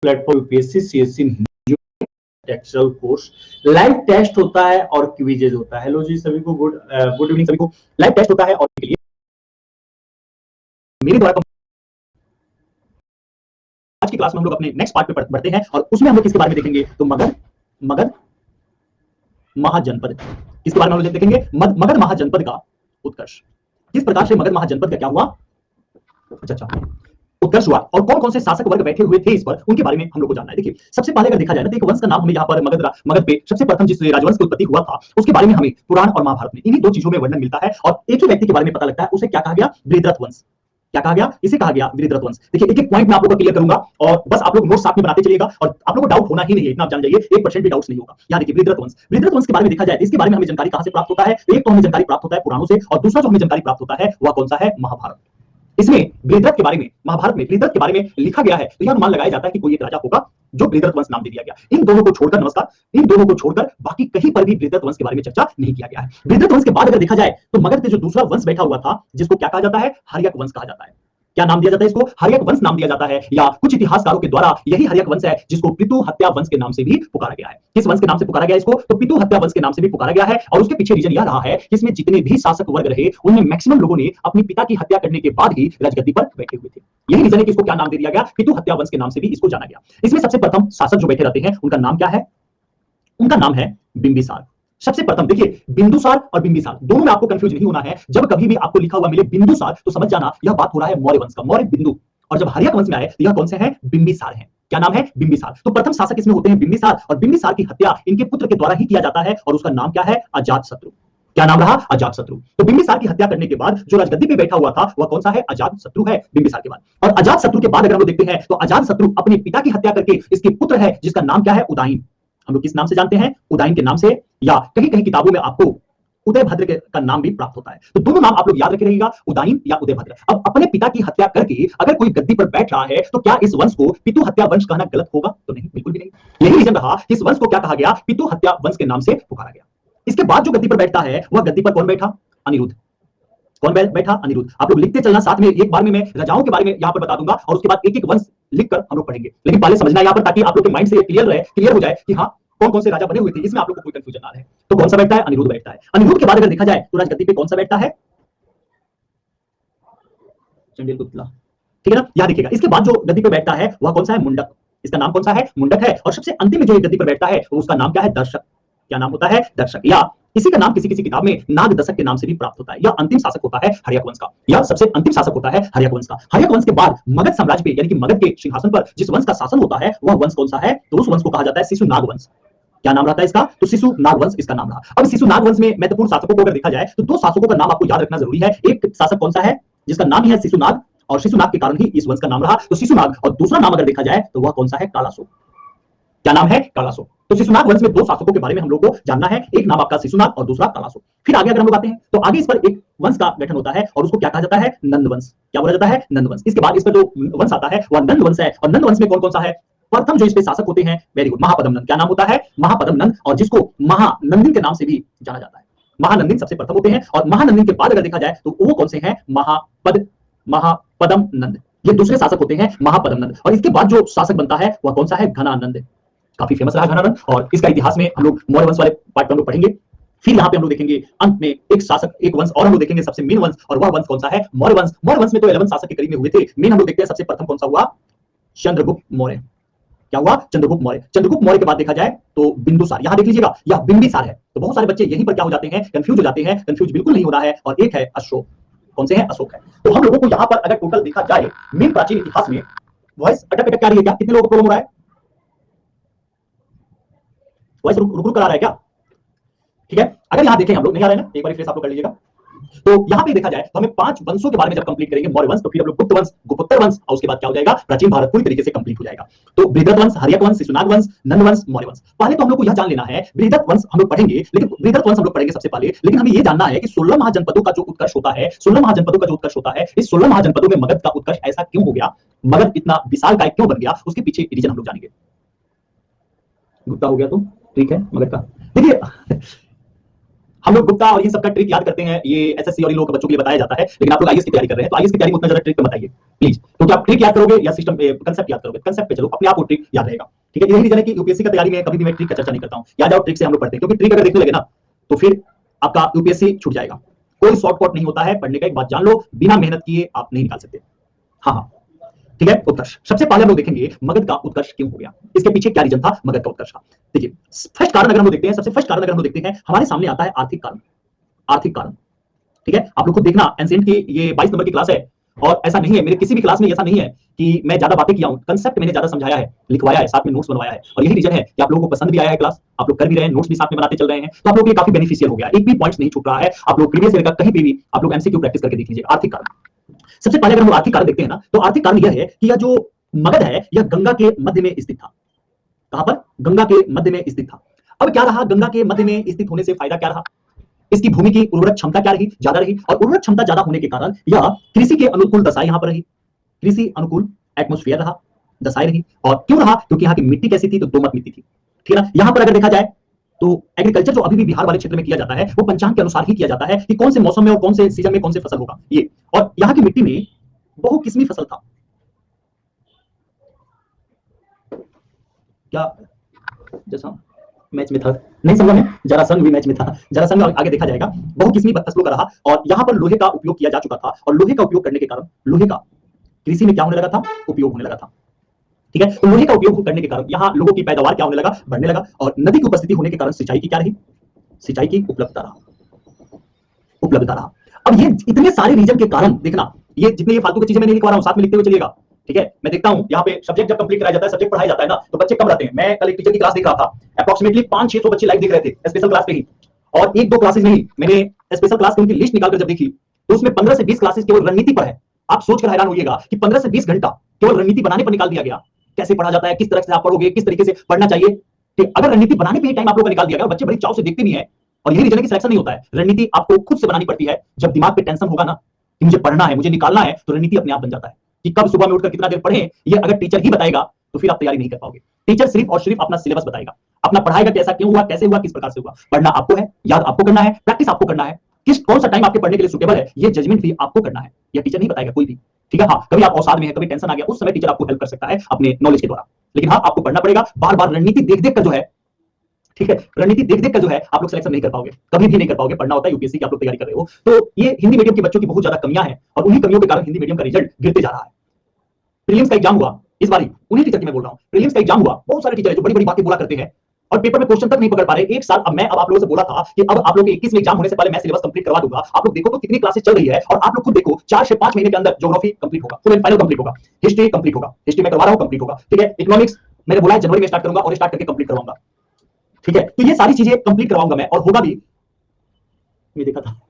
Platform UPSC CSC textual course live test होता है और क्विजेज होता है। हेलो जी सभी को, गुड इवनिंग सभी को। लाइव टेस्ट होता है और के लिए मेरे द्वारा आज की क्लास में हम लोग अपने नेक्स्ट पार्ट पे बढ़ते हैं और उसमें हम लोग किसके बारे में देखेंगे तो मगध महाजनपद। किसके बारे में हम लोग देखेंगे? मगध महाजनपद का उत्कर्ष। किस प्रकार से मगध महाजनपद का क्या हुआ, अच्छा उत्कर्ष हुआ और कौन कौन से शासक वर्ग बैठे हुए थे इस पर, उनके बारे में हम लोग को जानना है। देखिए सबसे पहले अगर देखा जाए ना तो एक वंश का नाम हमें यहाँ पर मगध पे सबसे प्रथम जिस राजवंश की उत्पत्ति हुआ था उसके बारे में हमें पुराण और महाभारत में इन्हीं दो चीजों में वर्णन मिलता है और एक ही व्यक्ति के बारे में पता लगता है, उसे क्या कहा गया? वृहद्रथ वंश। क्या कहा गया? इसे कहा गया वृहद्रथ वंश। देखिए एक एक पॉइंट मैं आप लोगों को क्लियर करूंगा और बस आप लोग नोट साथ में बनाते चलिएगा और आप लोगों को डाउट होना ही नहीं है, इतना आप जान जाइए, 1% भी डाउट नहीं होगा। यहाँ देखिए वृहद्रथ वंश, वृहद्रथ वंश के बारे में देखा जाए इसके बारे में हमें जानकारी कहां से प्राप्त होता है? एक तो हमें जानकारी प्राप्त होता है पुराणों से और दूसरा जो हमें जानकारी प्राप्त होता है वह कौन सा है? महाभारत। इसमें वृहद्रथ के बारे में, महाभारत में वृहद्रथ के बारे में लिखा गया है तो यह अनुमान लगाया जाता है कि कोई एक राजा होगा जो वृहद्रथ वंश नाम दे दिया गया। इन दोनों को छोड़कर, नमस्कार, इन दोनों को छोड़कर बाकी कहीं पर भी वृहद्रथ वंश के बारे में चर्चा नहीं किया गया है। वृहद्रथ वंश के बाद अगर देखा जाए तो मगध पे जो दूसरा वंश बैठा हुआ था जिसको क्या कहा जाता है? हर्यक वंश कहा जाता है। क्या नाम दिया जाता है इसको? हर्यक वंश नाम दिया जाता है या कुछ इतिहासकारों के द्वारा यही हर्यक वंश है जिसको पितु हत्या वंश के नाम से भी पुकारा गया है। किस वंश के नाम से पुकारा गया इसको? तो पितु हत्या वंश के नाम से भी पुकारा गया है और उसके पीछे रीजन यह रहा है कि इसमें जितने भी शासक वर्ग रहे उनमें मैक्सिमम लोगों ने अपने पिता की हत्या करने के बाद ही राजगद्दी पर बैठे हुए थे। यही रीजन है कि इसको क्या नाम दे दिया गया? पितु हत्या वंश के नाम से भी इसको जाना गया। इसमें सबसे प्रथम शासक जो बैठे रहते हैं उनका नाम क्या है? उनका नाम है बिंबिसार। सबसे प्रथम देखिए बिंदुसार और बिंबिसार दोनों में आपको कंफ्यूज नहीं होना है। जब कभी भी आपको लिखा हुआ मिले बिंदुसार तो समझ जाना यह बात हो रहा है मौर्य वंश का, मौर्य बिंदु। और जब हर्यक वंश में आए तो यह कौन से हैं? बिंबिसार हैं। क्या नाम है? बिंबिसार। तो प्रथम शासक इसमें होते हैं बिंबिसार और बिंबिसार की हत्या इनके पुत्र के द्वारा ही किया जाता है और उसका नाम क्या है? अजातशत्रु। क्या नाम रहा? अजातशत्रु। तो बिंबिसार की हत्या करने के बाद जो राजगद्दी पे बैठा हुआ था वह कौन सा है? अजातशत्रु है बिंबिसार के बाद। और अजातशत्रु के बाद अगर हम लोग देखते हैं तो अजातशत्रु अपने पिता की हत्या करके इसके पुत्र है जिसका नाम क्या है? उदाइन। हम लोग किस नाम से जानते हैं? उदाइन के नाम से, या कहीं कहीं किताबों में आपको उदयभद्र का नाम भी प्राप्त होता है। तो दोनों नाम आप लोग याद रखे रहिएगा, उदाइन या उदयभद्र। अब अपने पिता की हत्या करके अगर कोई गद्दी पर बैठ रहा है तो क्या इस वंश को पितु हत्या वंश कहना गलत होगा? तो नहीं, बिल्कुल भी नहीं। यही रीजन रहा कि इस वंश को क्या कहा गया? पितु हत्या वंश के नाम से पुकारा गया। इसके बाद जो गद्दी पर बैठता है वह गद्दी पर कौन बैठा? अनिरुद्ध। कौन बैठा? अनिरुद्ध। आप लोग लिखते चलना साथ में, एक बार में मैं राजाओं के बारे में यहां पर बता दूंगा और उसके बाद एक एक वंश लिखकर हम लोग पढ़ेंगे। लेकिन पहले समझना यहां पर ताकि आप लोग के माइंड से क्लियर हो जाए कि हाँ कौन कौन से राजा बने हुए थे, इसमें आप लोग को कोई कंफ्यूजन ना रहे। तो कौन सा बैठता है? अनिरुद्ध बैठता है। अनिरुद्ध के बाद अगर देखा जाए तो राजगद्दी पे कौन सा बैठता है? चंद्रगुप्त। ठीक है ना, याद रखिएगा। इसके बाद जो गद्दी पे बैठता है वह कौन सा है? मुंडक। इसका नाम कौन सा है? मुंडक है। और सबसे अंतिम में जो गद्दी पर बैठता है तो उसका नाम क्या है? दर्शक। क्या नाम होता है? दर्शक। या इसी का नाम किसी किसी किताब में नाग दशक के नाम से भी प्राप्त होता है। यह अंतिम शासक होता है हर्यक वंश का, यह सबसे अंतिम शासक होता है हर्यक वंश का। हर्यक वंश के बाद मगध साम्राज्य पे यानी कि मगध के सिंहासन पर जिस वंश का शासन होता है वह वंश कौन सा है? तो उस वंश को कहा जाता है शिशुनाग वंश। क्या नाम रहता है इसका? तो शिशुनाग वंश इसका नाम रहा। अब शिशुनाग वंश में महत्वपूर्ण शासकों को अगर देखा जाए तो दो शासकों का नाम आपको याद रखना जरूरी है। एक शासक कौन सा है? जिसका नाम ही है शिशुनाग और शिशुनाग के कारण ही इस वंश का नाम रहा, तो शिशुनाग। और दूसरा नाम अगर देखा जाए तो वह कौन सा है? कालाशोक। क्या नाम है? कालाशोक। तो शिशुनाग वंश में दो शासकों के बारे में हम लोग को जानना है, एक नाम आपका शिशुनाग और दूसरा कालाशोक। फिर आगे अगर हम लोग आते हैं तो आगे इस पर एक वंश का गठन होता है और उसको क्या कहा जाता है? नंद वंश। क्या बोला जाता है? नंद वंश। इसके बाद इस पर जो वंश आता है वह नंद वंश है और नंद वंश में कौन कौन सा है? प्रथम जो इस पे शासक होते हैं, वेरी गुड, महापद्म नंद। क्या नाम होता है? महापद्म नंद, और जिसको महानंदिन के नाम से भी जाना जाता है। महानंदिन सबसे प्रथम होते हैं और महानंदिन के बाद अगर देखा जाए तो वो कौन से हैं? महापद्म नंद। ये दूसरे शासक होते हैं महापद्म नंद। और इसके बाद जो शासक बनता है वह कौन सा है? घनानंद। काफी फेमस रहा घनानंद और इसका इतिहास में हम लोग मौर्य वंश वाले पार्ट में हम लोग पढ़ेंगे। फिर यहाँ पे हम लोग देखेंगे अंत में एक शासक, एक वंश और हम लोग देखेंगे सबसे मेन वंश, और वह वंश कौन सा है? मौर्य वंश। मौर्य वंश में तो 11 शासक के करीब में हुए थे, मेन हम लोग देखते हैं सबसे प्रथम कौन सा हुआ? चंद्रगुप्त मौर्य। क्या हुआ? चंद्रगुप्त मौर्य। चंद्रगुप्त मौर्य के बाद देखा जाए तो बिंदुसार। यहां देख लीजिएगा यह बिंबिसार है। तो बहुत सारे बच्चे यहीं पर क्या हो जाते हैं? कंफ्यूज हो जाते हैं। कंफ्यूज बिल्कुल नहीं हो रहा है। और एक है अशोक। कौन से हैं? अशोक है। तो हम लोगों को यहाँ पर अगर टोटल देखा जाए मेन प्राचीन इतिहास में वॉइस अटक अटक क्या रही है? क्या कितने लोगों को प्रॉब्लम हो रहा है? वॉइस रुक रुक करा रहा है क्या? ठीक है, अगर यहां देखें हम लोग, नहीं आ रहा है ना, एक बार रिफ्रेश आप लोग कर लीजिएगा। तो यहां पे देखा जाए तो हमें 5 वंशों के बारे में जब कंप्लीट करेंगे, मौर्य वंश, तो फिर हम लोग गुप्त वंश, गुप्तोत्तर वंश, और उसके बाद क्या हो जाएगा? प्राचीन भारत पूरी तरीके से कंप्लीट हो जाएगा। तो बृहद्रथ वंश, हर्यक वंश, शिशुनाग वंश, नंद वंश, मौर्य वंश। पहले तो हम लोग को यह जान लेना है, बृहद्रथ वंश हम लोग पढ़ेंगे, लेकिन बृहद्रथ वंश हम लोग पढ़ेंगे सबसे पहले, लेकिन हमें यह जानना है कि 16 महाजनपदों का जो उत्कर्ष होता है, 16 महाजनपदों का जो उत्कर्ष होता है, इस 16 महाजनपदों में मगध का उत्कर्ष ऐसा क्यों हो गया? मगध इतना विशालकाय क्यों बन गया? उसके पीछे रीजन हम लोग जानेंगे। गुप्ता हो गया तो ठीक है, मगध का देखिए हम लोग गुप्ता और इन सबका ट्रिक याद करते हैं, ये एसएससी और इन लोगों के बच्चों के लिए बताया जाता है, लेकिन आप लोग आईएएस की तैयारी कर रहे हैं तो आईएएस की तैयारी में उतना ज्यादा ट्रिक पे बताइए प्लीज, क्योंकि आप ट्रिक याद करोगे या सिस्टम कंसेप्ट याद करोगे, कंसेप्ट पे चलो, अपने आप को ट्रिक याद रहेगा। ठीक है, यही रीजन है कि यूपीएससी का तैयारी में कभी भी मैं ट्रिक का चर्चा नहीं करता हूं, याद आओ ट्रिक से हम लोग पढ़ते हैं, क्योंकि ट्रिक अगर देखने लगे ना तो फिर आपका यूपीएससी छूट जाएगा। कोई शॉर्टकट नहीं होता है पढ़ने का, एक बात जान लो, बिना मेहनत किए आप नहीं निकाल सकते। हाँ हाँ ठीक है। उत्कर्ष, सबसे पहले हम लोग देखेंगे मगध का उत्कर्ष क्यों हो गया, इसके पीछे क्या रीजन था मगध का उत्कर्ष का। देखिए फर्स्ट कारण अगर हम लोग देखते हैं, सबसे फर्स्ट कारण अगर हम लोग देखते हैं, हमारे सामने आता है आर्थिक कारण। आर्थिक कारण, ठीक है, आप लोग खुद देखना, एंशिएंट की ये 22 नंबर की क्लास है, और ऐसा नहीं है मेरे किसी भी क्लास में ऐसा नहीं है कि मैं ज्यादा बातें किया हूं, कंसेप्ट मैंने ज्यादा समझाया है, लिखवाया है, साथ में नोट्स बनवाया है, और यही रीजन है कि आप लोगों को पसंद भी आया है क्लास, आप लोग कर भी रहे हैं, नोट्स भी साथ में बनाते चल रहे हैं, तो आप लोगों के लिए काफी बेनिफिशियल हो गया, एक भी पॉइंट्स नहीं छूट रहा है। आप लोग प्रीवियस ईयर का कहीं भी आप लोग एमसीक्यू प्रैक्टिस करके देख लीजिए। आर्थिक कारण, सबसे पहले अगर हम आर्थिक कारण देखते हैं ना, तो आर्थिक कारण यह है कि यह जो मगध है यह गंगा के मध्य में स्थित था। कहां पर? गंगा के मध्य में स्थित था। अब क्या रहा, गंगा के मध्य में स्थित होने से फायदा क्या रहा, इसकी भूमि की उर्वरक क्षमता क्या रही, ज्यादा रही, और उर्वरक क्षमता ज्यादा होने के कारण यह कृषि के अनुकूल दशा यहां पर रही, कृषि अनुकूल एटमॉस्फेयर रहा, दशाएं रही। और क्यों रहा, क्योंकि यहाँ की मिट्टी कैसी थी, तो दोमट मिट्टी थी। ठीक है ना, यहां पर अगर देखा जाए तो एग्रीकल्चर जो अभी भी बिहार वाले क्षेत्र में किया जाता है वो पंचांग के अनुसार ही किया जाता है कि कौन से मौसम में और कौन से सीजन में कौन से फसल होगा ये, और यहाँ की मिट्टी में बहुकिस्मी फसल था। क्या जैसा मैच में था, नहीं समझा मैं, जरासंध भी मैच में था, जरासंध आगे देखा जाएगा, बहुकिस्मी फसलों का रहा, और यहां पर लोहे का उपयोग किया जा चुका था, और लोहे का उपयोग करने के कारण लोहे का कृषि में क्या होने लगा था, उपयोग होने लगा था। ठीक है, तो लोहे का उपयोग करने के कारण यहाँ लोगों की पैदावार क्या होने लगा, बढ़ने लगा, और नदी की उपस्थिति होने के कारण सिंचाई की क्या रही, सिंचाई की उपलब्धता रहा, उपलब्धता रहा। अब ये इतने सारे रीजन के कारण देखना, ये जितने ये फालतू की चीजें मैं नहीं लिखवा रहा हूं, साथ में लिखते हुए चलिएगा। ठीक है, मैं देखता हूं यहाँ पे सब्जेक्ट जब कंप्लीट कराया जाता है, सब्जेक्ट पढ़ाया जाता है ना, तो बच्चे कम रहते हैं। मैं कल एक टीचर की क्लास देख रहा था, अप्रोक्सीमेटली 500-600 बच्चे लाइव देख रहे थे स्पेशल क्लास पे ही, और एक दो क्लासेस नहीं, मैंने स्पेशल क्लास की उनकी लिस्ट निकालकर जब देखी तो उसमें 15 से 20 क्लासेस केवल रणनीति पर है। आप सोचकर हैरान होइएगा कि 15 से 20 घंटा केवल रणनीति बनाने पर निकाल दिया गया। कैसे पढ़ा जाता है, किस तरह से आप पढ़ोगे, किस तरीके से पढ़ना चाहिए, ठीक, अगर रणनीति बनाने पे ही टाइम आप लोगों का निकाल दिया गया, बच्चे बड़ी चाव से देखते भी हैं, और यही रीजन है कि सिलेक्शन नहीं होता है। रणनीति आपको खुद से बनानी पड़ती है, जब दिमाग पे टेंशन होगा ना कि मुझे पढ़ना है, मुझे निकालना है, तो रणनीति अपने आप बन जाता है कि कब सुबह में उठकर कितना देर पढ़ें, ये अगर टीचर ही बताएगा तो फिर आप तैयारी नहीं कर पाओगे। टीचर सिर्फ और सिर्फ अपना सिलेबस बताएगा, अपना पढ़ाएगा कि ऐसा क्यों हुआ, कैसे हुआ, किस प्रकार से हुआ। पढ़ना आपको है, याद आपको करना है, प्रैक्टिस आपको करना है, किस कौन सा टाइम आपके पढ़ने के लिए सुटेबल है, ये जजमेंट भी आपको करना है, ये टीचर नहीं बताएगा कोई भी। ठीक है, हाँ कभी आप औसाद में है, कभी टेंशन आ गया, उस समय टीचर आपको हेल्प कर सकता है अपने नॉलेज के द्वारा, लेकिन हाँ आपको पढ़ना पड़ेगा, बार बार रणनीति देख देख कर जो है, ठीक है, रणनीति देख देख कर जो है आप लोग सिलेक्शन नहीं कर पाओगे, कभी भी नहीं कर पाओगे। पढ़ना होता है, यूपीएससी की आप लोग तैयारी कर रहे हो, तो ये हिंदी मीडियम के बच्चों की बहुत ज्यादा कमियां हैं, और उन्हीं कमियों के कारण हिंदी मीडियम का रिजल्ट गिरते जा रहा है। प्रीलिम्स का एग्जाम हुआ इस बार, उन्हीं टीचर की मैं बोल रहा हूं, प्रीलिम्स का एग्जाम हुआ, बहुत सारे टीचर हैं जो बड़ी बड़ी बातें बोला करते हैं और पेपर में क्वेश्चन तक नहीं पकड़ पा रहे एक साल। अब मैं आप लोगों से बोला था कि अब आप लोग के 21 में एग्जाम होने से पहले मैं सिलेबस कंप्लीट करवा दूंगा, आप लोग देखो तो कितनी क्लासेस चल रही है, और आप लोग खुद देखो 4 से 5 महीने के अंदर ज्योग्राफी कंप्लीट होगा, फुल एंड फाइनल कंप्लीट होगा, हिस्ट्री कंप्लीट होगा, हिस्ट्री में करवा रहा हूं कंप्लीट होगा, ठीक है, इकोनॉमिक्स मैंने बोला है जनवरी में स्टार्ट करूंगा और स्टार्ट करके कंप्लीट करवाऊंगा। ठीक है, तो ये सारी चीजें कंप्लीट करवाऊंगा मैं, और होगा भी, मैं देखा था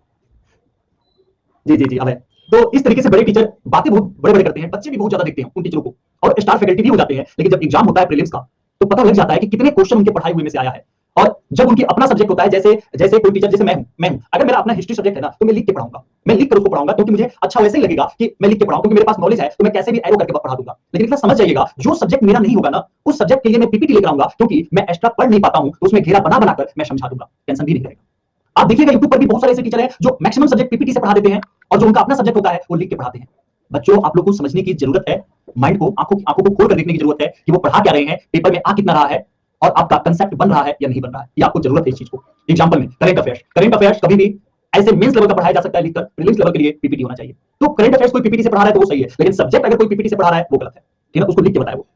जी जी जी। अब है तो इस तरीके से बड़े टीचर बातें बहुत बड़े बड़े करते हैं, बच्चे भी बहुत ज्यादा देखते हैं उन टीचरों को, और स्टार फैकल्टी भी हो जाते हैं, लेकिन जब एग्जाम होता है प्रीलिम्स का तो पता लग जाता है कि कितने क्वेश्चन उनके पढ़ाए हुए में से आया है। और जब उनकी अपना सब्जेक्ट होता है, जैसे जैसे कोई टीचर, जैसे मैं हूं, अगर मेरा अपना हिस्ट्री सब्जेक्ट है ना, तो मैं लिख के पढ़ाऊंगा, मैं लिख कर उसको पढ़ाऊंगा, क्योंकि मुझे अच्छा वैसे ही लगेगा कि मैं लिख के पढ़ाऊं, क्योंकि मेरे पास नॉलेज है, तो मैं कैसे भी एरो करके पढ़ा दूंगा। लेकिन इतना समझ जाइएगा, जो सब्जेक्ट मेरा नहीं होगा ना, उस सब्जेक्ट के लिए मैं पीपीटी लेकर आऊंगा, क्योंकि मैं एक्स्ट्रा पढ़ नहीं पाता हूं, तो उसमें घेरा बना बनाकर मैं समझा दूंगा, टेंशन भी नहीं रहेगा। आप देखिएगा यूट्यूब पर भी बहुत सारे ऐसे टीचर हैं जो मैक्सिमम सब्जेक्ट पीपीटी से पढ़ा देते हैं, और जो उनका अपना सब्जेक्ट होता है वो लिख के पढ़ाते हैं। बच्चों आप लोगों को समझने की जरूरत है, माइंड को, आंखों को खोल कर देखने की जरूरत है कि वो पढ़ा क्या रहे हैं, पेपर में आ कितना रहा है, और आपका कंसेप्ट बन रहा है या नहीं बन रहा है, ये आपको जरूरत है इस चीज को। एग्जांपल में करंट अफेयर्स कभी भी ऐसे मेंस लेवल का पढ़ाया जा सकता है लिखकर, प्रीलिम्स लेवल के लिए पीपीटी होना चाहिए। तो करंट अफेयर्स कोई पीपीटी से पढ़ा रहा है तो वो सही है, लेकिन सब्जेक्ट अगर कोई पीपीटी से पढ़ा रहा है वो गलत है, ठीक है, उसको लिख के बताए। वो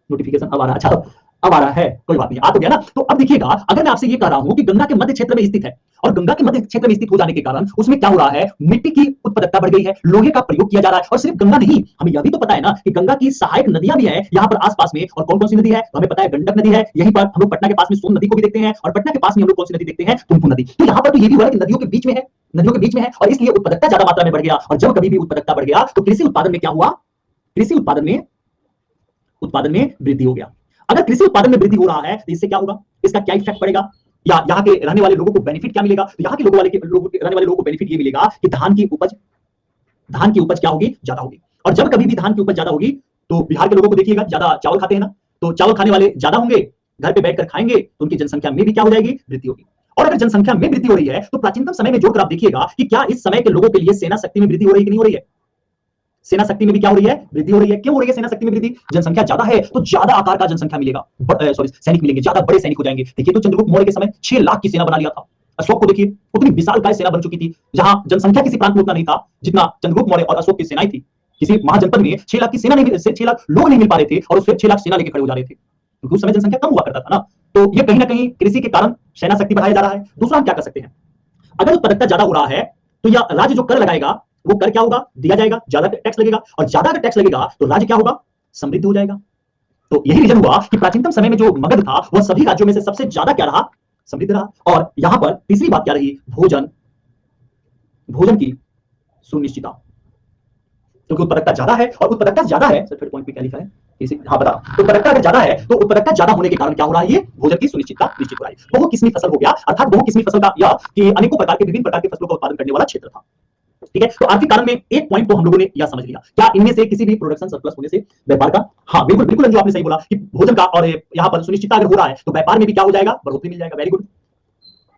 नोटिफिकेशन अब आ रहा है, अच्छा अब आ रहा है, कोई बात नहीं, आ तो गया ना। तो अब देखिएगा, अगर मैं आपसे ये कह रहा हूं कि गंगा के मध्य क्षेत्र में स्थित है, और गंगा के मध्य क्षेत्र में स्थित हो जाने के कारण उसमें क्या हो रहा है, मिट्टी की उत्पादकता बढ़ गई है, लोहे का प्रयोग किया जा रहा है। और सिर्फ गंगा नहीं, हमें यह भी तो पता है ना कि गंगा की सहायक नदियां भी है यहाँ पर आसपास में, और कौन कौन सी नदी है, हमें पता है गंडक नदी है, यहीं पर हम लोग पटना के पास में सोन नदी को भी देखते हैं, और पटना के पास में हम लोग कौन सी नदी देखते हैं, पुनपुन नदी। तो यहाँ पर तो ये भी हुआ कि नदियों के बीच में है, नदियों के बीच में है, और इसलिए उत्पादकता ज्यादा मात्रा में बढ़ गया। और जब कभी भी उत्पादकता बढ़ गया तो कृषि उत्पादन में क्या हुआ, कृषि उत्पादन में वृद्धि हो गया। अगर कृषि उत्पादन में वृद्धि हो रहा है तो इससे क्या होगा, इसका क्या इफेक्ट पड़ेगा, या यहाँ के रहने वाले लोगों को बेनिफिट क्या मिलेगा। तो यहाँ के रहने वाले लोगों को बेनिफिट ये मिलेगा कि धान की उपज क्या होगी, ज्यादा होगी। और जब कभी भी धान की उपज ज्यादा होगी तो बिहार के लोगों को देखिएगा, ज्यादा चावल खाते हैं ना, तो चावल खाने वाले ज्यादा होंगे, घर पे बैठकर खाएंगे, तो उनकी जनसंख्या में भी क्या हो जाएगी, वृद्धि होगी। और अगर जनसंख्या में वृद्धि हो रही है तो प्राचीनतम समय में जोड़कर आप देखिएगा कि क्या इस समय के लोगों के लिए सेना शक्ति में वृद्धि हो रही है कि नहीं हो रही है। सेना शक्ति में भी क्या हो रही है, वृद्धि हो रही है। क्यों हो रही है सेना शक्ति में वृद्धि? जनसंख्या ज्यादा है तो ज्यादा आकार का जनसंख्या मिलेगा, सॉरी सैनिक मिलेंगे, ज्यादा बड़े सैनिक हो जाएंगे। देखिए तो चंद्रगुप्त मौर्य के समय 6 लाख की सेना बना लिया था। अशोक को देखिए उतनी विशालकाय सेना बन चुकी थी, जहां जनसंख्या किसी प्रांत में उतना नहीं था जितना चंद्रगुप्त मौर्य और अशोक की सेनाएं थी। किसी महाजनपद में 6 लाख की सेना नहीं, 6 लाख लोग नहीं मिल पा रहे थे और उससे 6 लाख सेना लेके खड़े हो जा रहे थे, क्योंकि उस समय जनसंख्या कम हुआ करता था ना। तो ये कहीं ना कहीं कृषि के कारण सेना शक्ति बढ़ाया जा रहा है। दूसरा हम क्या कर सकते हैं, अगर उत्पादकता ज्यादा हो रहा है तो यह राज्य जो कर लगाएगा वो कर क्या होगा, दिया जाएगा, ज्यादा टैक्स लगेगा, और ज्यादा अगर टैक्स लगेगा तो राज्य क्या होगा, समृद्ध हो जाएगा। तो यही रीजन हुआ कि प्राचीनतम समय में जो मगध था वह सभी राज्यों में से सबसे ज्यादा क्या रहा, समृद्ध रहा। और यहां पर तीसरी बात क्या रही, भोजन, भोजन की सुनिश्चितता, क्योंकि उत्पादकता ज्यादा है, और उत्पादकता ज्यादा है, सर पॉइंट पे क्या लिखा है इसी, हाँ बता, उत्पादकता अगर ज्यादा है तो उत्पादकता ज्यादा होने के कारण क्या हो रहा है, ये भोजन की सुनिश्चितता निश्चित हो रही है। बहुकिस्मी फसल हो गया, अर्थात बहुकिस्मी फसल का यह कि अनेकों प्रकार के विभिन्न प्रकार के फसलों का उत्पादन करने वाला क्षेत्र था। ठीक है, तो आर्थिक कारण में एक पॉइंट तो हम लोगों ने यह समझ लिया, क्या इनमें से किसी भी प्रोडक्शन सरप्लस होने से व्यापार का, हाँ बिल्कुल बिल्कुल जो आपने सही बोला कि भोजन का और यहाँ पर सुनिश्चितता अगर हो रहा है तो व्यापार में भी क्या हो जाएगा, बढ़ोतरी मिल जाएगा। Very good.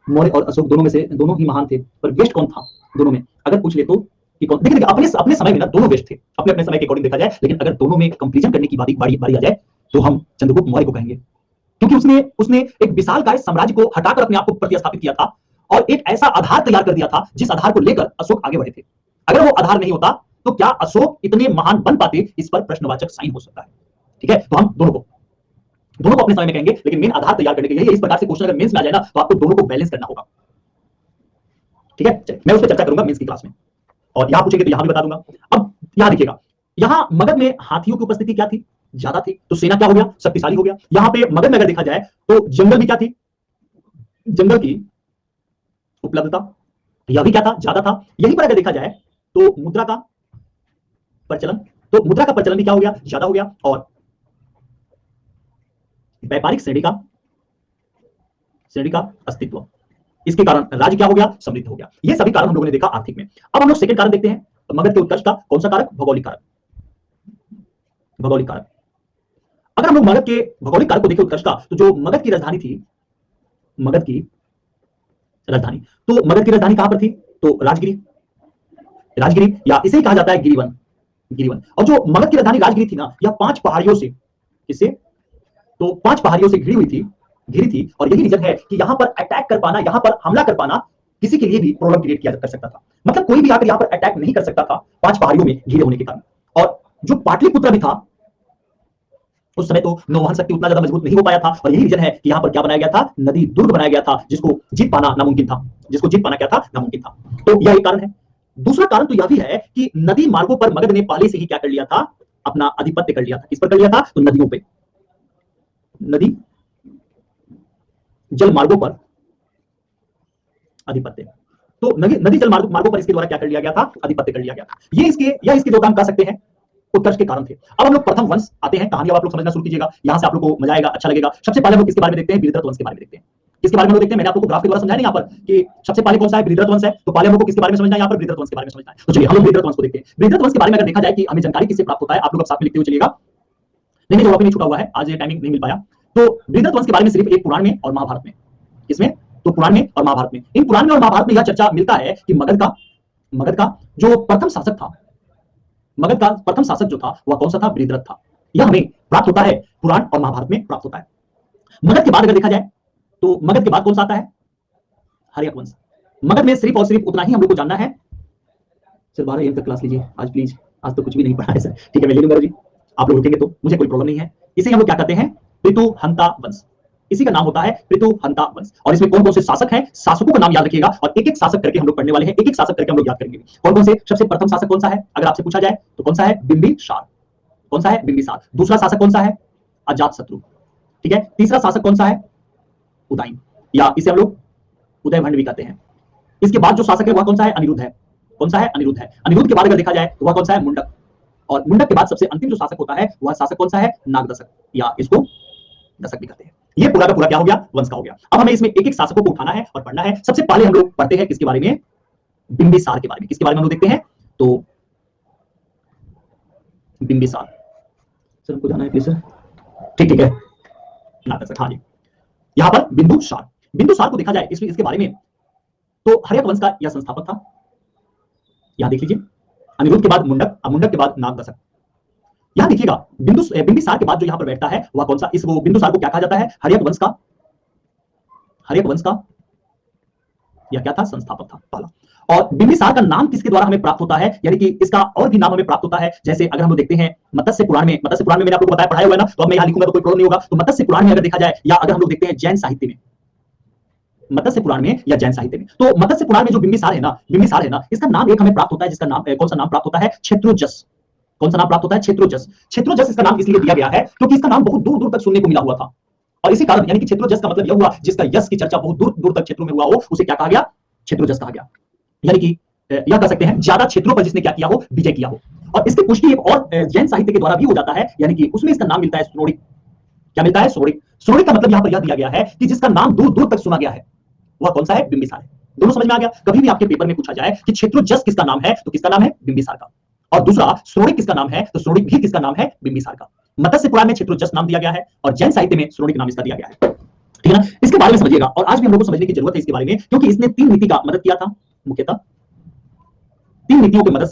मौर्य और अशोक दोनों में से दोनों ही महान थे, पर बेस्ट कौन था दोनों में, अगर पूछ ले तो कि कौन? देखिए अपने अपने समय में ना दोनों बेस्ट थे, अपने अपने समय के अकॉर्डिंग देखा जाए, लेकिन अगर दोनों में कंपैरिजन करने की बारी बारी आ जाए तो हम चंद्रगुप्त मौर्य को कहेंगे, क्योंकि उसने उसने एक विशालकाय साम्राज्य को हटाकर अपने आप को प्रतिस्थापित किया था और एक ऐसा आधार तैयार कर दिया था जिस आधार को लेकर अशोक आगे बढ़े थे। अगर वो आधार नहीं होता तो क्या अशोक इतने महान बन पाते, इस पर प्रश्नवाचक साइन हो सकता है। ठीक है, तो हम दोनों को अपने समय में कहेंगे, लेकिन मेन आधार तैयार करने के लिए इस प्रकार से क्वेश्चन अगर मेंस में आ जाए ना तो आपको दोनों को बैलेंस करना होगा। ठीक है, मैं उस पर चर्चा करूंगा मेंस की क्लास में, और यहां पूछेंगे तो यहां भी बता दूंगा। अब यहां देखिएगा, यहां मगध में हाथियों की उपस्थिति क्या थी, ज्यादा थी, तो सेना क्या हो गया, शक्तिशाली हो गया। यहां पे मगध में अगर देखा जाए तो जंगल भी क्या थी, जंगल की उपलब्धता, यह भी क्या था, ज्यादा था। यहीं पर अगर देखा जाए तो मुद्रा का प्रचलन, तो मुद्रा का प्रचलन भी क्या हो गया, ज्यादा हो गया, और व्यापारिक श्रेणी का अस्तित्व, इसके कारण राज्य क्या हो गया, समृद्ध हो गया। ये सभी कारण हम लोगों ने देखा आर्थिक में। अब हम लोग सेकंड कारण देखते हैं, मगध के उत्कर्ष का कौन सा कारक, भौगोलिक कारक। भौगोलिक कारक, अगर हम लोग मगध के भौगोलिक कारक को देखें उत्कर्ष का, तो जो मगध की राजधानी थी, मगध की राजधानी, तो मगध की राजधानी कहां पर थी, तो राजगिरी, राजगिरी या इसे ही कहा जाता है गिरिवन, गिरिवन। और जो मगध की राजधानी राजगिरी थी ना, यह 5 पहाड़ियों से, किससे, तो 5 पहाड़ियों से घिरी हुई थी, घिरी थी, और यही रीजन है कि यहां पर अटैक कर पाना, यहां पर हमला कर पाना किसी के लिए भी प्रॉब्लम क्रिएट किया कर सकता था। मतलब कोई भी आकर यहां पर अटैक नहीं कर सकता था 5 पहाड़ियों में घिरे होने के कारण। और जो पाटलिपुत्र भी था उस समय तो नौवहन शक्ति उतना ज्यादा मजबूत नहीं हो पाया था, और यही रीजन है कि यहां पर क्या बनाया गया था, नदी दुर्ग बनाया गया था, जिसको जीत पाना नामुमकिन था, जिसको जीत पाना क्या था, नामुमकिन था। तो यह एक कारण है। दूसरा कारण तो यह भी है कि नदी मार्गों पर मगध ने पहले से ही क्या कर लिया था, अपना आधिपत्य कर लिया था। किस पर कर लिया था, तो नदियों पे, नदी जल मार्गों पर आधिपत्य। तो नदी जल मार्गों पर इसके द्वारा क्या कर लिया गया था, आधिपत्य कर लिया गया था। ये इसके दो काम कह सकते हैं उत्कर्ष के कारण थे। अब हम लोग प्रथम वंश आते हैं, कहानी अब आप लोग समझना शुरू कीजिएगा, यहां से आप लोग को मजा आएगा, अच्छा लगेगा। सबसे पहले हम लोग किसके बारे में देखते हैं, बृहद्रथ वंश के बारे में देखते हैं। किसके बारे में देखते हैं, मैंने आपको ग्राफ के द्वारा समझाया नहीं यहाँ पर कि सबसे पहले कौन सा है, बृहद्रथ वंश है, तो पहले हम लोग को किसके बारे में समझना है, यहाँ पर बृहद्रथ वंश के बारे में समझना है। तो चलिए हम लोग बृहद्रथ वंश को देखते हैं। बृहद्रथ वंश के बारे में अगर देखा जाए कि हमें जानकारी किससे प्राप्त होता है, आप लोग साथ में लिखते हुए चलिएगा, नहीं जो नहीं छूटा हुआ है, आज ये टाइमिंग नहीं मिल पाया। तो बृहद्रथ वंश के बारे में सिर्फ एक पुराण में और महाभारत में, इसमें तो पुराण में और महाभारत में, इन पुराण में और महाभारत में यह चर्चा मिलता है कि मगध का जो प्रथम शासक था, मगध का प्रथम शासक जो था वह कौन सा था, बृहद्रथ था। यह हमें प्राप्त होता है पुराण और महाभारत में प्राप्त होता है। मगध के बाद अगर देखा जाए तो मगध के बाद कौन सा आता है, हर्यक वंश। मगध में सिर्फ और सिर्फ उतना ही हम लोग को जानना है। सर 12 AM तक क्लास लीजिए आज प्लीज, आज तो कुछ भी नहीं पढ़ा है सर। ठीक है मैं ले लूंगा जी, आप लोग रुकेंगे तो मुझे कोई प्रॉब्लम नहीं है। इसे हम लोग क्या कहते हैं, पृथुहंता वंश, इसी का नाम होता है पृथुहंता वंश। और इसमें कौन कौन से शासक हैं, शासकों का नाम याद रखिएगा, और एक एक शासक करके हम लोग पढ़ने वाले हैं, एक एक शासक करके हम लोग याद करेंगे। कौन कौन से, सबसे प्रथम शासक कौन सा है अगर आपसे पूछा जाए तो कौन सा है, बिंबिसार, कौन सा है, बिंबिसार। दूसरा शासक कौन सा है, अजातशत्रु। ठीक है, तीसरा शासक कौन सा है, उदयन, या इसे हम लोग उदयभंड भी कहते हैं। इसके बाद जो शासक है वह कौन सा है, अनिरुद्ध है। कौन सा है, अनिरुद्ध है। अनिरुद्ध के बाद अगर देखा जाए तो वह कौन सा है, मुंडक। और मुंडक के बाद सबसे अंतिम जो शासक होता है वह शासक कौन सा है, नागदशक, या इसको दशक भी कहते हैं। ये पूरा का पूरा क्या हो गया, वंश का हो गया। अब हमें इसमें एक एक शासकों को उठाना है और पढ़ना है। सबसे पहले हम लोग पढ़ते हैं किसके बारे में, बिंबिसार के बारे में। किसके बारे में हम लोग देखते हैं, तो बिंबिसार। सर हमको जाना है प्लीज सर, ठीक ठीक है, नागदशक, हाँ जी। यहां पर बिंदुसार, बिंदुसार को देखा जाए इसके बारे में, तो हर्यक वंश का यह संस्थापक था। यहां देख लीजिए, अनिरुद्ध के बाद मुंडक, मुंडक के बाद नागदशक। यहां देखिएगा बिंबिसार के बाद जो यहां पर बैठता है वह कौन सा, इस वो बिंदुसार को क्या कहा जाता है, हर्यक वंश का, हर्यक वंश का यह क्या था, संस्थापक था पहला। और बिंबिसार का नाम किसके द्वारा हमें प्राप्त होता है, यानी कि इसका और भी नाम हमें प्राप्त होता है। जैसे अगर हम लोग देखते हैं मत्स्य पुराण में, मत्स्य पुराण में मैंने आपको बताया, पढ़ाया हुआ है ना, तो अब मैं यहां लिखूंगा तो कोई प्रॉब्लम नहीं होगा। तो मत्स्य पुराण में अगर देखा जाए, या अगर हम लोग देखते हैं जैन साहित्य में, मत्स्य पुराण में या जैन साहित्य में, तो मत्स्य पुराण में जो बिंबिसार है ना, इसका नाम एक हमें प्राप्त होता है, जिसका नाम कौन सा नाम प्राप्त होता है, क्षेत्रोजस। कौन सा नाम प्राप्त होता है, क्षेत्रोजस। क्षेत्रोजस इसका नाम इसलिए दिया गया है क्योंकि इसका नाम बहुत दूर दूर तक सुनने को मिला हुआ था, और इसी कारण, यानी कि क्षेत्रोजस का मतलब यह हुआ जिसका यश की चर्चा बहुत दूर दूर तक क्षेत्रों में हुआ हो, उसे क्या कहा गया, क्षेत्रोजस कहा गया। यानी कि यह कह सकते हैं ज्यादा क्षेत्रों पर जिसने क्या किया हो, विजय किया हो। और इसकी पुष्टि एक और जैन साहित्य के द्वारा भी हो जाता है, यानी कि उसमें इसका नाम मिलता है श्रोणिक। क्या मिलता है, श्रोणिक। श्रोणिक का मतलब यहां पर यह दिया गया है कि जिसका नाम दूर दूर तक सुना गया है, वह कौन सा है, बिंबिसार है। दोनों समझ में आ गया। कभी भी आपके पेपर में पूछा जाए कि क्षेत्रोजस किसका नाम है, तो किसका नाम है, बिंबिसार का। और दूसरा श्रोणिक किसका नाम है, तो श्रोणिक भी किसका नाम है, बिंबिसार का। मत्स्य पुराण में क्षेत्रोजस नाम दिया गया है, और जैन साहित्य में श्रोणिक नाम इसका दिया गया है। ठीक है ना, इसके बारे में समझिएगा। और आज भी हम लोग को समझने की जरूरत है इसके बारे में, क्योंकि इसने 3 नीति का मदद किया था, मुख्यतः 3 नीतियों की मदद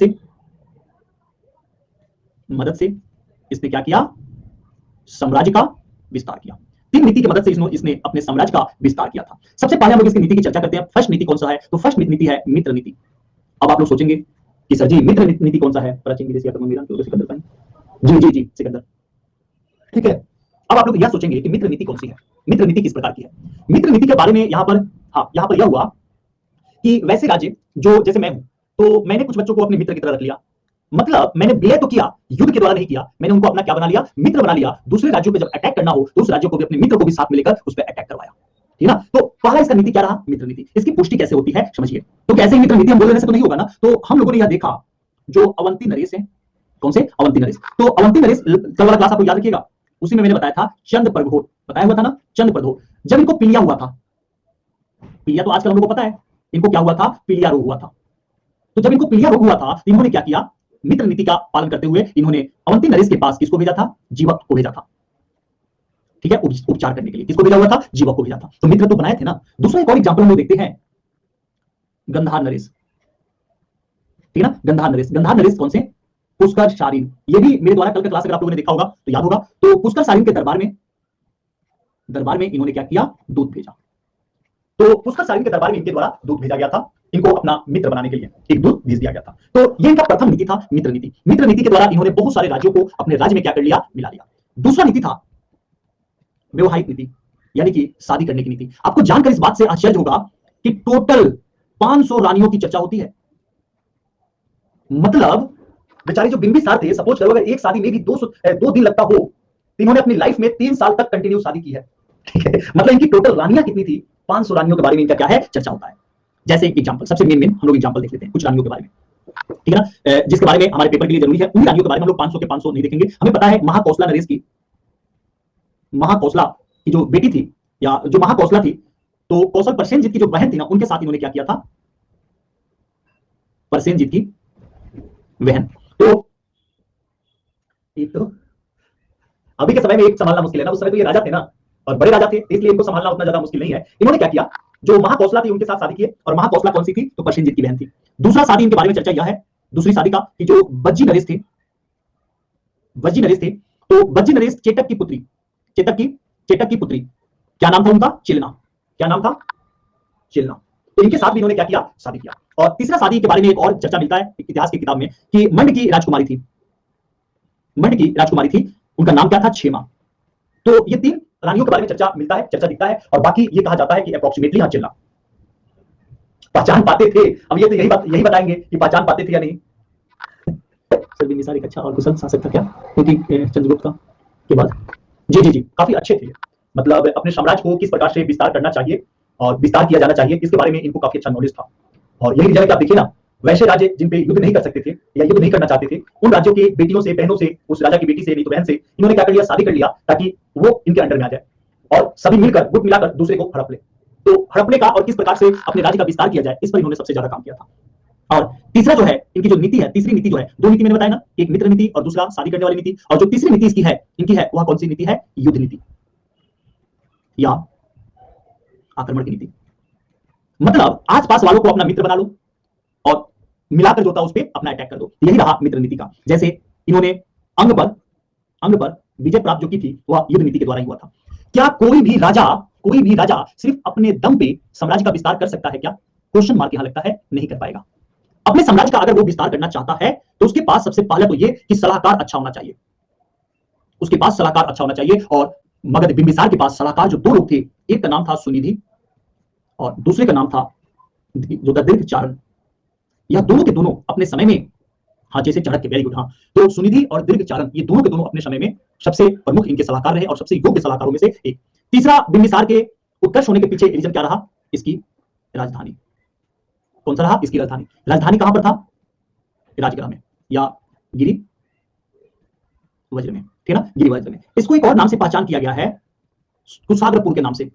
से इसने क्या किया, साम्राज्य का विस्तार किया। 3 नीति की मदद से इसने अपने साम्राज्य का विस्तार किया था। सबसे पहले हम लोग इसकी नीति की चर्चा करते हैं। फर्स्ट नीति कौन सा है, तो फर्स्ट नीति है मित्र नीति। अब आप लोग सोचेंगे कि सर जी मित्र नीति कौन सा है, प्राचीन विदेशी सिकंदर भाई, जी सिकंदर, ठीक है। अब आप लोग यह सोचेंगे कि मित्र नीति कौन सी है, मित्र नीति किस प्रकार की है। मित्र नीति के बारे में यहां पर यह हुआ कि वैसे राज्य जो, जैसे मैं हूं, तो मैंने कुछ बच्चों को अपने मित्र की तरह रख लिया। मतलब मैंने विलय तो किया, युद्ध के द्वारा नहीं किया, मैंने उनको अपना क्या बना लिया, मित्र बना लिया। दूसरे राज्यों पे जब अटैक करना हो तो उस राज्यों को भी अपने मित्र को भी साथ में लेकर उस पर अटैक करवाया, ठीक है ना। तो पहला इसका नीति क्या रहा, मित्र नीति। इसकी पुष्टि कैसे होती है समझिए। तो कैसे मित्र नीति हम बोल देने से तो नहीं होगा ना। तो हम लोगों ने यह देखा, जो अवंती नरेश है, कौन से, अवंती नरेश। तो अवंती नरेश कल वाला क्लास आपको याद रखिएगा, उसी में मैंने बताया था चंद प्रघोट, बताया हुआ था ना, चंद प्रघोट। जब इनको पीलिया हुआ था, पीलिया तो आजकल हम लोगों को पता है, इनको क्या हुआ था, पीलिया रोग हुआ था। तो जब इनको पीलिया रोग हुआ था, इन्होंने क्या किया, मित्र नीति का पालन करते हुए इन्होंने अवंती नरेश के पास किसको भेजा था, जीवक को भेजा था, ठीक है, उपचार करने के लिए। किसको भेजा हुआ था, जीवक को भेजा था। तो मित्र तो बनाए थे ना। दूसरा एक और एग्जांपल हम लोग देखते हैं, गंधार नरेश, ठीक है ना, गंधार नरेश। गंधार नरेश कौन से, पुष्कर शालीन। ये भी मेरे द्वारा कल का क्लास अगर आप लोगों ने देखा होगा तो याद होगा। तो पुष्कर शालीन के दरबार में इन्होंने क्या किया, दूध भेजा। तो पुष्कर शालीन के दरबार में इनके द्वारा दूध भेजा गया था, इनको अपना मित्र बनाने के लिए एक दूध भेज दिया गया था। तो ये इनका प्रथम नीति था, मित्र नीति। मित्र नीति के द्वारा इन्होंने बहुत सारे राज्यों को अपने राज्य में क्या कर लिया, मिला लिया। दूसरा नीति था वैवाहिक नीति, यानी कि शादी करने की नीति। आपको जानकर इस बात से आश्चर्य होगा कि टोटल 500 रानियों की चर्चा होती है। मतलब बेचारे जो बिंबिसार थे, सपोज करो अगर एक शादी में भी 2 दिन लगता हो, तो इन्होंने अपनी लाइफ में 3 साल तक कंटिन्यू शादी की है, ठीक है। मतलब इनकी टोटल रानियां कितनी थी, 500 रानियों के बारे में इनका क्या है, चर्चा होता है। जैसे एक एग्जांपल, सबसे मेन हम लोग एग्जांपल देख लेते हैं कुछ रानियों के बारे में, ठीक है ना, जिसके बारे में हमारे पेपर के लिए जरूरी है। उन रानियों के बारे में हम लोग 500 के 500 नहीं देखेंगे। हमें पता है महाकौशला नरेश की, महाकौशला की जो बेटी थी, या जो महाकौशला थी, तो कौशल परसेनजीत की जो बहन थी ना, उनके साथ इन्होंने क्या किया था, परसेनजीत की बहन। तो एक तो अभी के समय में एक संभालना मुश्किल है ना, उस समय तो ये राजा थे ना, और बड़े राजा थे, इसलिए इनको संभालना उतना ज्यादा मुश्किल नहीं है। इन्होंने क्या किया, जो महाकौशला थी उनके साथ शादी की। और महाकौशला कौन सी थी, तो परसेनजीत की बहन थी। दूसरा शादी इनके बारे में चर्चा यह है, दूसरी शादी का, कि जो बज्जी नरेश थे, बज्जी नरेश थे, तो बज्जी नरेश चेतक की पुत्री, चेतक की पुत्री, क्या नाम था उनका, चिलना। क्या नाम था, चिलना। तो इनके साथ भी इन्होंने क्या किया, शादी किया। और तीसरा शादी के बारे में एक और चर्चा मिलता है इतिहास की किताब में, कि मंड की राजकुमारी थी, मंड की राजकुमारी थी, उनका नाम क्या था, क्षेमा। तो ये 3 रानियों के बारे में चर्चा मिलता है, चर्चा दिखता है। और बाकी ये कहा जाता है कि अप्रोक्सीमेटली हाँ चिलना पहचान पाते थे। अब ये तो यही बताएंगे कि पहचान पाते थे या नहीं। सर बिंबिसार एक अच्छा और कुशल शासक था क्या, क्योंकि चंद्रगुप्त का के बाद, जी काफी अच्छे थे। मतलब अपने साम्राज्य को किस प्रकार से विस्तार करना चाहिए और विस्तार किया जाना चाहिए, इसके बारे में इनको काफी अच्छा नॉलेज था। और यही वजह है कि आप देखिए ना, वैसे राज्य जिन पे युद्ध नहीं कर सकते थे या युद्ध नहीं करना चाहते थे, उन राज्यों के बेटियों से, बहनों से, उस राजा की बेटी से नहीं तो बहन से इन्होंने क्या कर लिया, शादी कर लिया, ताकि वो इनके अंडर में आ जाए और सभी मिलकर गुट मिलाकर दूसरे को हड़प ले। तो हड़पने का और किस प्रकार से अपने राज्य का विस्तार किया जाए, इस पर इन्होंने सबसे ज्यादा काम किया था। और तीसरा जो है, इनकी जो नीति है, तीसरी नीति जो है, 2 नीति मैंने बताया ना, एक मित्र नीति और दूसरा शादी करने वाली नीति। और जो तीसरी नीति इनकी है, वह कौन सी नीति है, युद्ध नीति, या आक्रमण की नीति, मतलब आसपास वालों को अपना मित्र बना लो और मिलाकर जो होता है उस पर अपना अटैक कर दो। यही रहा मित्र नीति का। जैसे इन्होंने अंग पर विजय प्राप्त जो की थी वह युद्ध नीति के द्वारा ही हुआ था। क्या कोई भी राजा सिर्फ अपने दम पे साम्राज्य का विस्तार कर सकता है क्या? क्वेश्चन मार्क यहां लगता है, नहीं कर पाएगा। अपने साम्राज्य का अगर वो विस्तार करना चाहता है तो उसके पास सबसे पहले तो ये कि सलाहकार अच्छा होना चाहिए, उसके पास सलाहकार अच्छा होना चाहिए। और मगध बिंबिसार के पास सलाहकार जो दो लोग थे, एक का नाम था सुनिधि और दूसरे का नाम था जो था दीर्घचारण। यह दोनों के दोनों अपने समय में, हाँ जैसे चाणक्य, वेरी गुड, हाँ, तो सुनिधि और दीर्घचारण ये दोनों के दोनों अपने समय में सबसे प्रमुख इनके सलाहकार रहे और सबसे योग्य सलाहकारों में से एक। तीसरा, बिंबिसार के उत्कर्ष होने के पीछे रीजन क्या रहा? इसकी राजधानी। कौन सा रहा? इसकी राजधानी। राजधानी कहां पर था? राजगृह में या गिरि वज्र में, ठीक है ना, गिरि वज्र में। इसको एक और नाम से पहचान किया गया है, कुशाग्रपुर के नाम से।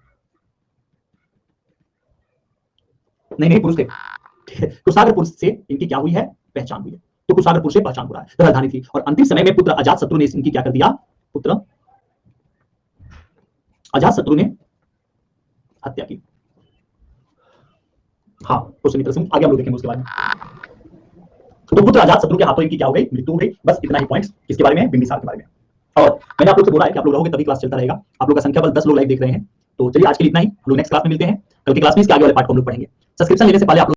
नहीं पुरुष थे, कुशाग्रपुर से इनकी क्या हुई है? पहचान हुई है। तो कुशाग्रपुर से पहचान हो रहा है, तो राजधानी थी। और अंतिम समय में पुत्र अजातशत्रु ने इनकी क्या कर दिया? पुत्र अजातशत्रु ने हत्या की। हाँ, क्वेश्चन इतना से आगे हम लोग देखेंगे उसके बारे में। तो पुत्र अजातशत्रु के हाथों इनकी क्या हो गई? मृत्यु हो गई। बस इतना ही पॉइंट्स किसके बारे में? बिंबिसार के बारे में। और मैंने आप लोग से बोला है कि आप लोग रहोगे तभी क्लास चलता रहेगा। आप लोग का संख्या बल 10 लोग लाइव देख रहे हैं। तो चलिए आज के लिए इतना ही, हम लोग नेक्स्ट क्लास में मिलते हैं। कल की क्लास में इसके आगे वाले पार्ट को हम लोग पढ़ेंगे। सब्सक्रिप्शन लेने से पहले आप लोग